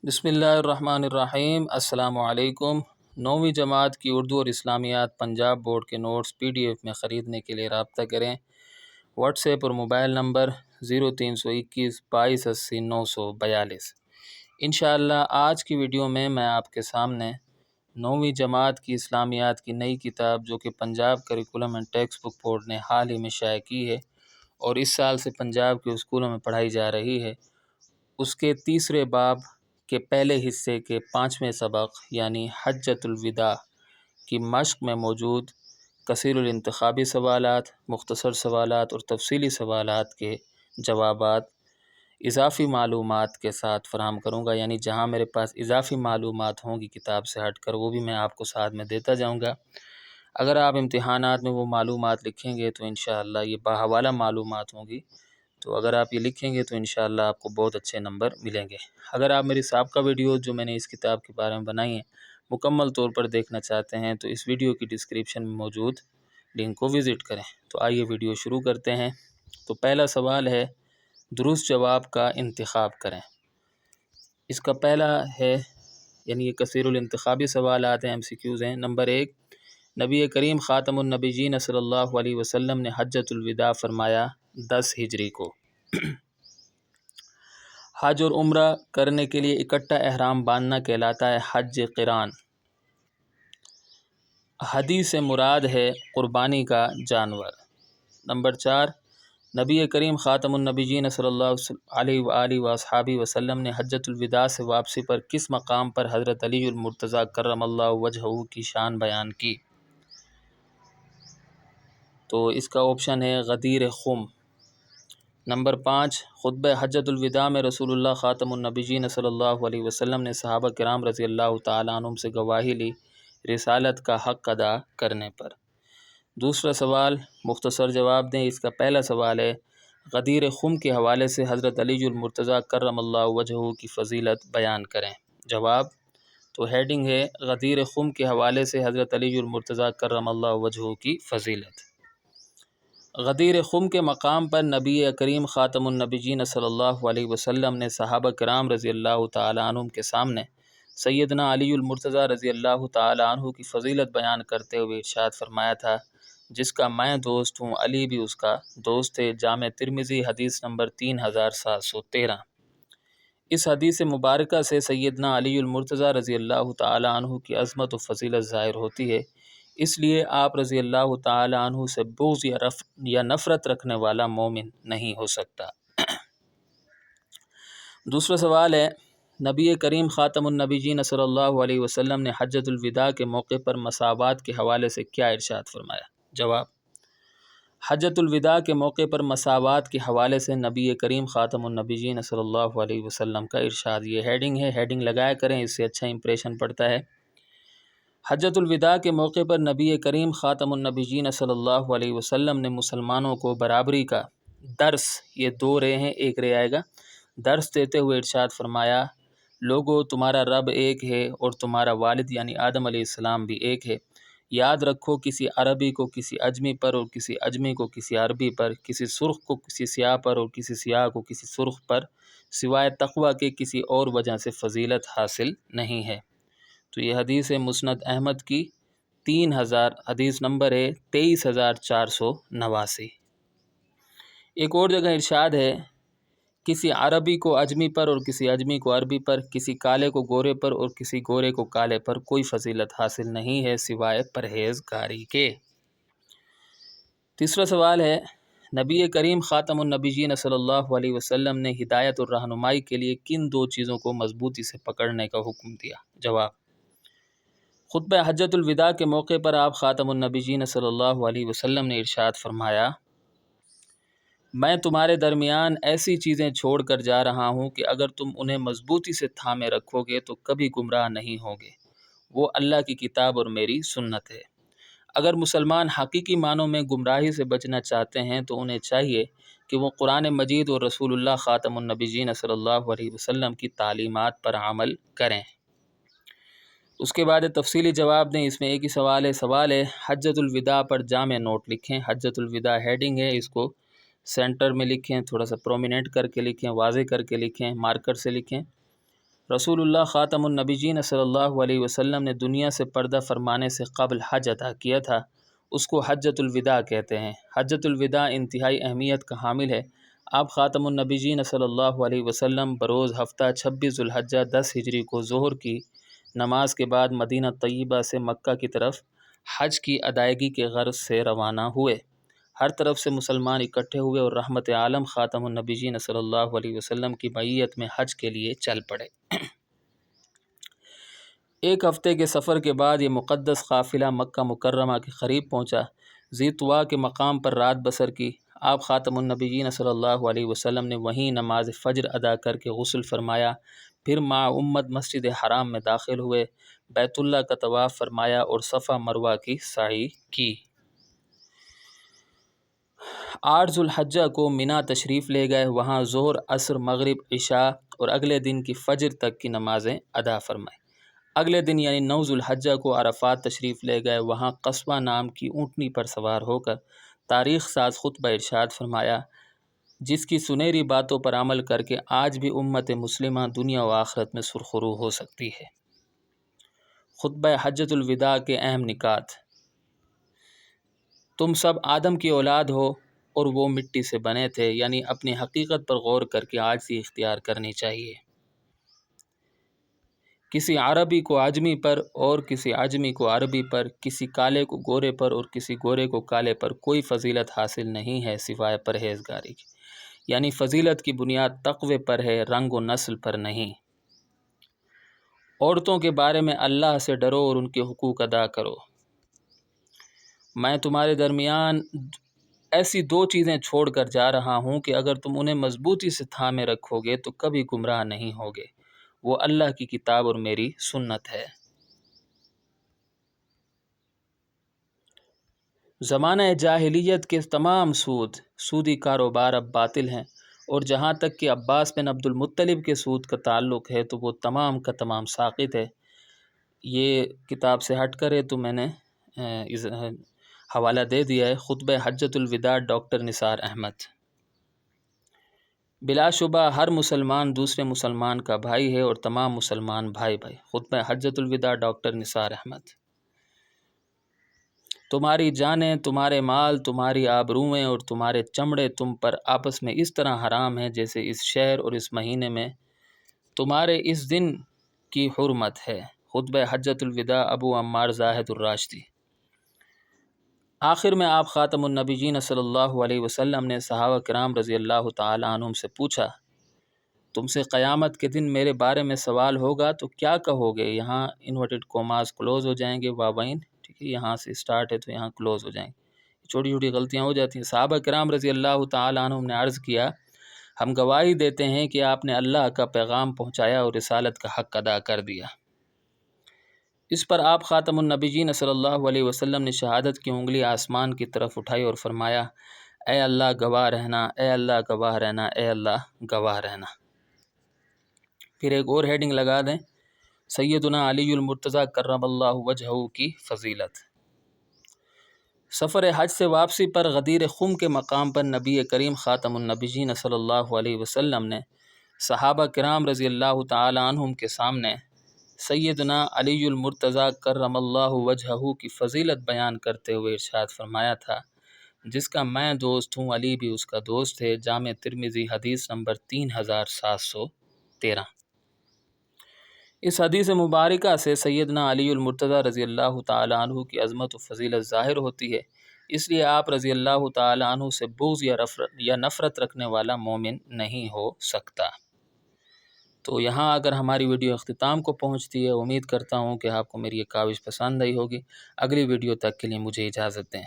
بسم اللہ الرحمن الرحیم۔ السلام علیکم۔ 9ویں جماعت کی اردو اور اسلامیات پنجاب بورڈ کے نوٹس PDF میں خریدنے کے لیے رابطہ کریں۔ واٹس ایپ اور موبائل نمبر 0321 2280 942۔ انشاءاللہ آج کی ویڈیو میں آپ کے سامنے 9ویں جماعت کی اسلامیات کی نئی کتاب جو کہ Punjab curriculum and text book board نے حال ہی میں شائع کی ہے اور اس سال سے پنجاب کے اسکولوں میں پڑھائی جا رہی ہے، اس کے تیسرے باب کے پہلے حصے کے 5ویں سبق یعنی حجۃ الوداع کی مشق میں موجود کثیر الانتخابی سوالات، مختصر سوالات اور تفصیلی سوالات کے جوابات اضافی معلومات کے ساتھ فراہم کروں گا، یعنی جہاں میرے پاس اضافی معلومات ہوں گی کتاب سے ہٹ کر وہ بھی میں آپ کو ساتھ میں دیتا جاؤں گا۔ اگر آپ امتحانات میں وہ معلومات لکھیں گے تو انشاءاللہ یہ باحوالہ معلومات ہوں گی، تو اگر آپ یہ لکھیں گے تو انشاءاللہ آپ کو بہت اچھے نمبر ملیں گے۔ اگر آپ میری سابقہ ویڈیو جو میں نے اس کتاب کے بارے میں بنائی ہیں مکمل طور پر دیکھنا چاہتے ہیں تو اس ویڈیو کی ڈسکرپشن میں موجود لنک کو وزٹ کریں۔ تو آئیے ویڈیو شروع کرتے ہیں۔ تو پہلا سوال ہے درست جواب کا انتخاب کریں۔ اس کا پہلا ہے یعنی یہ کثیر الانتخابی سوالات ہیں، MCQs ہیں۔ نمبر 1، نبی کریم خاتم النبیین صلی اللہ علیہ وسلم نے حجۃ الوداع فرمایا 10 ہجری کو۔ حج اور عمرہ کرنے کے لیے اکٹھا احرام باندھنا کہلاتا ہے حج قران۔ حدیث سے مراد ہے قربانی کا جانور۔ نمبر 4، نبی کریم خاتم النبیین صلی اللہ علیہ وآلہ وصحبہ وسلم نے حجۃ الوداع سے واپسی پر کس مقام پر حضرت علی المرتضیٰ کرم اللہ وجہہ کی شان بیان کی؟ تو اس کا آپشن ہے غدیر خم۔ نمبر 5، خطبہ حجۃ الوداع میں رسول اللہ خاتم النبیین صلی اللہ علیہ وسلم نے صحابہ کرام رضی اللہ تعالیٰ عنہم سے گواہی لی رسالت کا حق ادا کرنے پر۔ دوسرا سوال مختصر جواب دیں۔ اس کا پہلا سوال ہے غدیر خم کے حوالے سے حضرت علی المرتضیٰ کرم اللہ وجہہ کی فضیلت بیان کریں۔ جواب تو ہیڈنگ ہے غدیر خم کے حوالے سے حضرت علی المرتضیٰ کرم اللہ وجہہ کی فضیلت۔ غدیر خم کے مقام پر نبی کریم خاتم النبیین صلی اللہ علیہ وسلم نے صحابہ کرام رضی اللہ تعالیٰ عنہم کے سامنے سیدنا علی المرتضیٰ رضی اللہ تعالیٰ عنہ کی فضیلت بیان کرتے ہوئے ارشاد فرمایا تھا، جس کا میں دوست ہوں علی بھی اس کا دوست ہے۔ جامع ترمذی حدیث نمبر 3713۔ اس حدیث مبارکہ سے سیدنا علی المرتضیٰ رضی اللہ تعالیٰ عنہ کی عظمت و فضیلت ظاہر ہوتی ہے، اس لیے آپ رضی اللہ تعالیٰ عنہ سے بغض یا نفرت رکھنے والا مومن نہیں ہو سکتا۔ دوسرا سوال ہے نبی کریم خاتم النبیین صلی اللہ علیہ وسلم نے حجۃ الوداع کے موقع پر مساوات کے حوالے سے کیا ارشاد فرمایا؟ جواب حجۃ الوداع کے موقع پر مساوات کے حوالے سے نبی کریم خاتم النبیین صلی اللہ علیہ وسلم کا ارشاد، یہ ہیڈنگ ہے، ہیڈنگ لگایا کریں، اس سے اچھا امپریشن پڑتا ہے۔ حجۃ الوداع کے موقع پر نبی کریم خاتم النبیین صلی اللہ علیہ وسلم نے مسلمانوں کو برابری کا درس، یہ 2 رے ہیں، 1 رے آئے گا، درس دیتے ہوئے ارشاد فرمایا، لوگو تمہارا رب ایک ہے اور تمہارا والد یعنی آدم علیہ السلام بھی ایک ہے۔ یاد رکھو کسی عربی کو کسی عجمی پر اور کسی عجمی کو کسی عربی پر، کسی سرخ کو کسی سیاہ پر اور کسی سیاہ کو کسی سرخ پر سوائے تقوی کے کسی اور وجہ سے فضیلت حاصل نہیں ہے۔ تو یہ حدیث مسند احمد کی 3000 حدیث نمبر ہے 23489۔ ایک اور جگہ ارشاد ہے کسی عربی کو عجمی پر اور کسی عجمی کو عربی پر، کسی کالے کو گورے پر اور کسی گورے کو کالے پر کوئی فضیلت حاصل نہیں ہے سوائے پرہیزگاری کے۔ تیسرا سوال ہے نبی کریم خاتم النبیین صلی اللہ علیہ وسلم نے ہدایت اور رہنمائی کے لیے کن 2 چیزوں کو مضبوطی سے پکڑنے کا حکم دیا؟ جواب خطبہ حجۃ الوداع کے موقع پر آپ خاتم النبیین صلی اللہ علیہ وسلم نے ارشاد فرمایا، میں تمہارے درمیان ایسی چیزیں چھوڑ کر جا رہا ہوں کہ اگر تم انہیں مضبوطی سے تھامے رکھو گے تو کبھی گمراہ نہیں ہوگے، وہ اللہ کی کتاب اور میری سنت ہے۔ اگر مسلمان حقیقی معنوں میں گمراہی سے بچنا چاہتے ہیں تو انہیں چاہیے کہ وہ قرآن مجید اور رسول اللہ خاتم النبیین صلی اللہ علیہ وسلم کی تعلیمات پر عمل کریں۔ اس کے بعد تفصیلی جواب دیں۔ اس میں ایک ہی سوال ہے حجۃ الوداع پر جامع نوٹ لکھیں۔ حجۃ الوداع ہیڈنگ ہے، اس کو سینٹر میں لکھیں، تھوڑا سا پرومیننٹ کر کے لکھیں، واضح کر کے لکھیں، مارکر سے لکھیں۔ رسول اللہ خاتم النبیین صلی اللہ علیہ وسلم نے دنیا سے پردہ فرمانے سے قبل حج ادا کیا تھا، اس کو حجۃ الوداع کہتے ہیں۔ حجۃ الوداع انتہائی اہمیت کا حامل ہے۔ آپ خاتم النبیین صلی اللہ علیہ وسلم بروز ہفتہ 26 ذوالحجہ 10 ہجری کو ظہر کی نماز کے بعد مدینہ طیبہ سے مکہ کی طرف حج کی ادائیگی کے غرض سے روانہ ہوئے۔ ہر طرف سے مسلمان اکٹھے ہوئے اور رحمت عالم خاتم النبیین صلی اللہ علیہ وسلم کی معیت میں حج کے لیے چل پڑے۔ ایک ہفتے کے سفر کے بعد یہ مقدس قافلہ مکہ مکرمہ کے قریب پہنچا۔ ذی طوا کے مقام پر رات بسر کی۔ آپ خاتم النبیین صلی اللہ علیہ وسلم نے وہیں نماز فجر ادا کر کے غسل فرمایا، پھر مع امت مسجد حرام میں داخل ہوئے، بیت اللہ کا طواف فرمایا اور صفا مروہ کی سعی کی۔ 8 ذوالحجہ کو منا تشریف لے گئے، وہاں ظہر، عصر، مغرب، عشاء اور اگلے دن کی فجر تک کی نمازیں ادا فرمائیں۔ اگلے دن یعنی 9 ذوالحجہ کو عرفات تشریف لے گئے، وہاں قصوہ نام کی اونٹنی پر سوار ہو کر تاریخ ساز خطبہ ارشاد فرمایا، جس کی سنہری باتوں پر عمل کر کے آج بھی امت مسلمہ دنیا و آخرت میں سرخرو ہو سکتی ہے۔ خطبہ حجۃ الوداع کے اہم نکات: تم سب آدم کی اولاد ہو اور وہ مٹی سے بنے تھے، یعنی اپنی حقیقت پر غور کر کے عاجزی اختیار کرنی چاہیے۔ کسی عربی کو عجمی پر اور کسی عجمی کو عربی پر، کسی کالے کو گورے پر اور کسی گورے کو کالے پر کوئی فضیلت حاصل نہیں ہے سوائے پرہیزگاری کی، یعنی فضیلت کی بنیاد تقوی پر ہے، رنگ و نسل پر نہیں۔ عورتوں کے بارے میں اللہ سے ڈرو اور ان کے حقوق ادا کرو۔ میں تمہارے درمیان ایسی 2 چیزیں چھوڑ کر جا رہا ہوں کہ اگر تم انہیں مضبوطی سے تھامے رکھو گے تو کبھی گمراہ نہیں ہوگے، وہ اللہ کی کتاب اور میری سنت ہے۔ زمانہ جاہلیت کے تمام سودی کاروبار اب باطل ہیں، اور جہاں تک کہ عباس بن عبد المطلب کے سود کا تعلق ہے تو وہ تمام کا تمام ساقط ہے۔ یہ کتاب سے ہٹ کر ہے تو میں نے حوالہ دے دیا ہے، خطبہ حجۃ الوداع ڈاکٹر نثار احمد۔ بلا شبہ ہر مسلمان دوسرے مسلمان کا بھائی ہے اور تمام مسلمان بھائی بھائی۔ خطبہ حجۃ الوداع ڈاکٹر نثار احمد۔ تمہاری جانیں، تمہارے مال، تمہاری آبروئیں اور تمہارے چمڑے تم پر آپس میں اس طرح حرام ہیں جیسے اس شہر اور اس مہینے میں تمہارے اس دن کی حرمت ہے۔ خطبہ حجۃ الوداع ابو عمار زاہد الراشدی۔ آخر میں آپ خاتم النبیین صلی اللہ علیہ وسلم نے صحابہ کرام رضی اللہ تعالی عنہم سے پوچھا، تم سے قیامت کے دن میرے بارے میں سوال ہوگا تو کیا کہو گے؟ یہاں انورٹڈ کوماز کلوز ہو جائیں گے، وابین، ٹھیک ہے، یہاں سے اسٹارٹ ہے تو یہاں کلوز ہو جائیں گے، چھوٹی چھوٹی غلطیاں ہو جاتی ہیں۔ صحابہ کرام رضی اللہ تعالی عنہم نے عرض کیا، ہم گواہی دیتے ہیں کہ آپ نے اللہ کا پیغام پہنچایا اور رسالت کا حق ادا کر دیا۔ اس پر آپ خاتم النبیین صلی اللہ علیہ وسلم نے شہادت کی انگلی آسمان کی طرف اٹھائی اور فرمایا، اے اللہ گواہ رہنا، اے اللہ گواہ رہنا، اے اللہ گواہ رہنا۔ پھر ایک اور ہیڈنگ لگا دیں، سیدنا علی المرتضیٰ کرم اللہ وجہہ کی فضیلت۔ سفر حج سے واپسی پر غدیر خم کے مقام پر نبی کریم خاتم النبیین صلی اللہ علیہ وسلم نے صحابہ کرام رضی اللہ تعالی عنہم کے سامنے سیدنا علی المرتضیٰ کرم اللہ وجہہ کی فضیلت بیان کرتے ہوئے ارشاد فرمایا تھا، جس کا میں دوست ہوں علی بھی اس کا دوست ہے۔ جامع ترمذی حدیث نمبر 3713۔ اس حدیث مبارکہ سے سیدنا علی المرتضیٰ رضی اللہ تعالی عنہ کی عظمت و فضیلت ظاہر ہوتی ہے، اس لیے آپ رضی اللہ تعالی عنہ سے بغض یا نفرت رکھنے والا مومن نہیں ہو سکتا۔ تو یہاں اگر ہماری ویڈیو اختتام کو پہنچتی ہے، امید کرتا ہوں کہ آپ کو میری یہ کاوش پسند آئی ہوگی۔ اگلی ویڈیو تک کے لیے مجھے اجازت دیں۔